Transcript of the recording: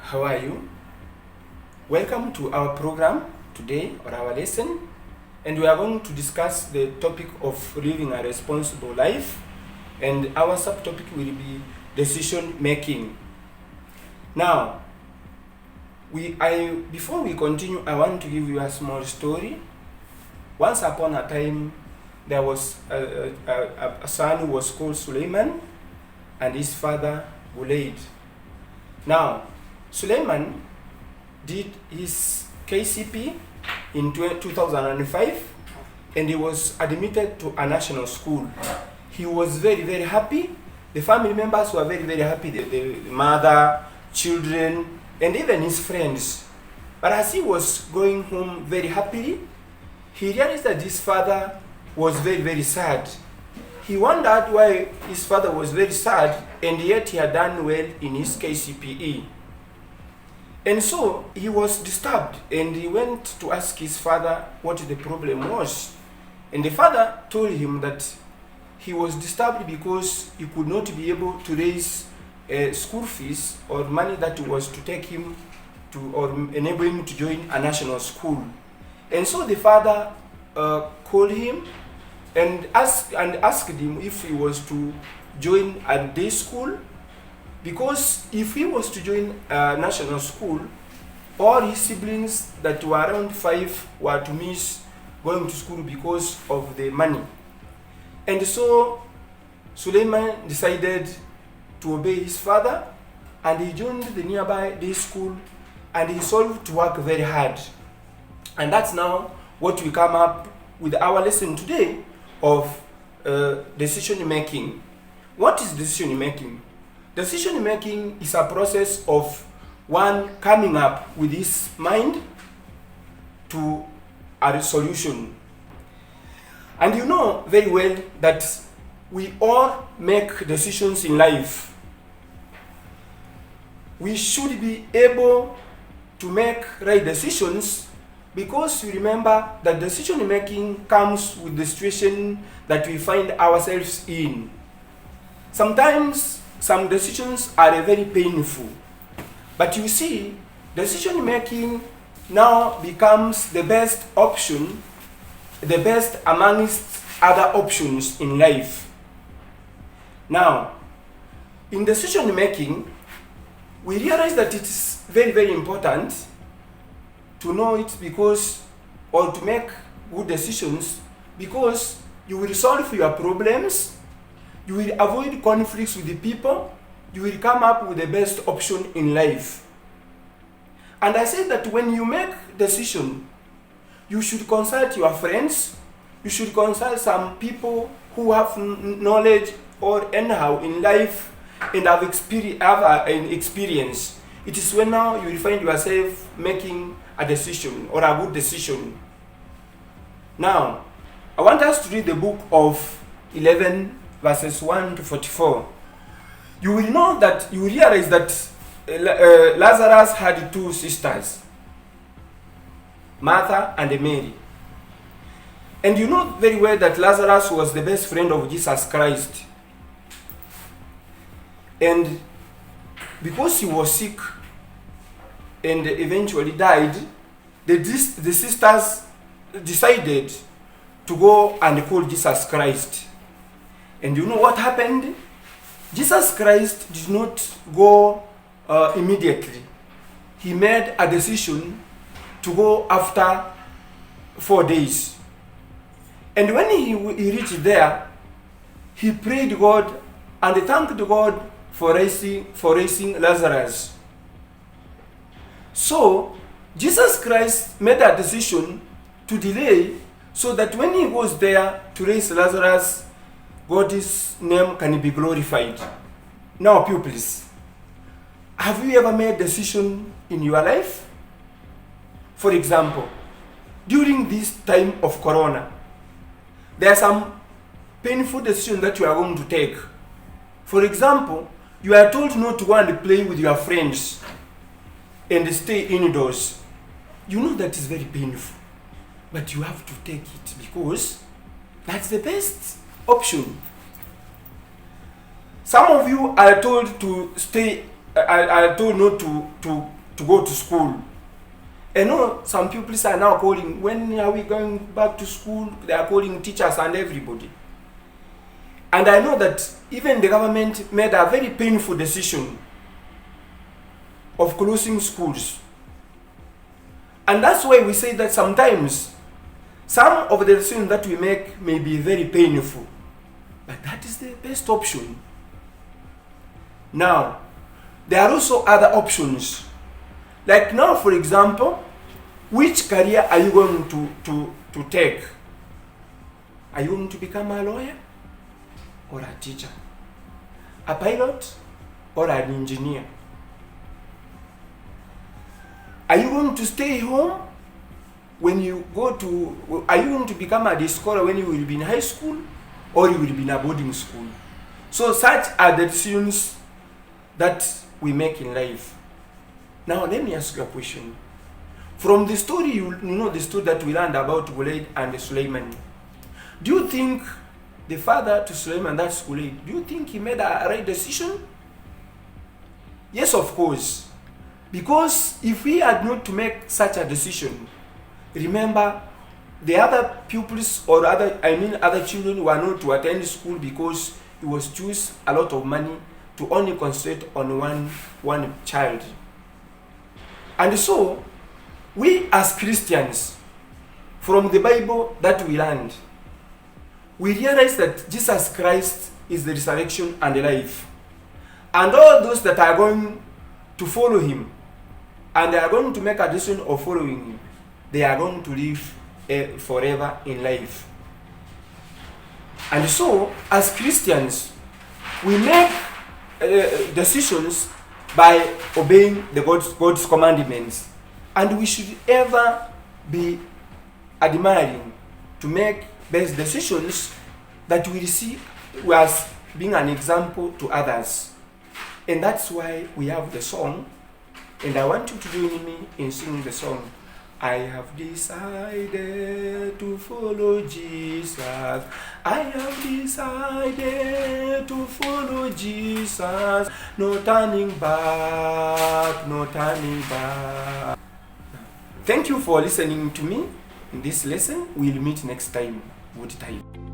How are you? Welcome to our program today, or our lesson, and we are going to discuss the topic of living a responsible life, and our subtopic will be decision making. Now, before we continue, I want to give you a small story. Once upon a time, there was a son who was called Suleiman, and his father Gulaid. Now, Suleiman did his KCP in 2005, and he was admitted to a national school. He was very, very happy. The family members were very, very happy, the mother, children, and even his friends. But as he was going home very happily, he realized that his father was very, very sad. He wondered why his father was very sad, and yet he had done well in his KCPE. And so he was disturbed, and he went to ask his father what the problem was. And the father told him that he was disturbed because he could not be able to raise school fees or money that was to take him to, or enable him to join a national school. And so the father called him and asked him if he was to join a day school, because if he was to join a national school, all his siblings that were around 5 were to miss going to school because of the money. And so Suleiman decided to obey his father, and he joined the nearby day school, and he resolved to work very hard. And that's now what we come up with our lesson today of decision making. What is decision making? Decision making is a process of one coming up with his mind to a solution. And you know very well that we all make decisions in life. We should be able to make right decisions, because you remember that decision making comes with the situation that we find ourselves in. Sometimes some decisions are very painful, but you see, decision making now becomes the best option, the best amongst other options in life. Now, in decision making, we realize that it is very, very important to know it, because, or to make good decisions, because you will solve your problems, you will avoid conflicts with the people, you will come up with the best option in life. And I say that when you make decision, you should consult your friends, you should consult some people who have knowledge or anyhow in life and have an experience. It is when now you will find yourself making a decision, or a good decision. Now, I want us to read the book of 11 verses 1 to 44. You will know that, you will realize that Lazarus had 2 sisters, Martha and Mary. And you know very well that Lazarus was the best friend of Jesus Christ. And because he was sick and eventually died, the sisters decided to go and call Jesus Christ. And you know what happened? Jesus Christ did not go immediately. He made a decision to go after 4 days. And when he reached there, he prayed God and thanked God for raising Lazarus. So Jesus Christ made a decision to delay, so that when he goes there to raise Lazarus, God's name can be glorified. Now, pupils, have you ever made a decision in your life? For example, during this time of Corona, there are some painful decisions that you are going to take. For example, you are told not to go and play with your friends and stay indoors. You know that is very painful, but you have to take it, because that's the best option. Some of you are told to stay, are told not to to go to school. I know some pupils are now calling, when are we going back to school? They are calling teachers and everybody. And I know that even the government made a very painful decision of closing schools. And that's why we say that sometimes some of the decisions that we make may be very painful, but that is the best option. Now, there are also other options. Like now, for example, which career are you going to take? Are you going to become a lawyer or a teacher? A pilot or an engineer? Are you going to stay home when you go to, are you going to become a day scholar when you will be in high school, or you will be in a boarding school? So such are the decisions that we make in life. Now let me ask you a question. From the story, you know the story that we learned about Guled and Suleiman. Do you think the father to Suleiman, that's Guled, do you think he made a right decision? Yes, of course. Because if he had not to make such a decision, remember, the other pupils or other children were not to attend school because he was choose a lot of money to only concentrate on one child. And so, we as Christians, from the Bible that we learned, we realize that Jesus Christ is the resurrection and the life. And all those that are going to follow him, and they are going to make a decision of following him, they are going to live forever in life. And so, as Christians, we make decisions by obeying God's commandments. And we should ever be admiring to make best decisions that we see as being an example to others. And that's why we have the song. And I want you to join me in singing the song. I have decided to follow Jesus. I have decided to follow Jesus. No turning back, no turning back. Thank you for listening to me in this lesson. We'll meet next time. Good time.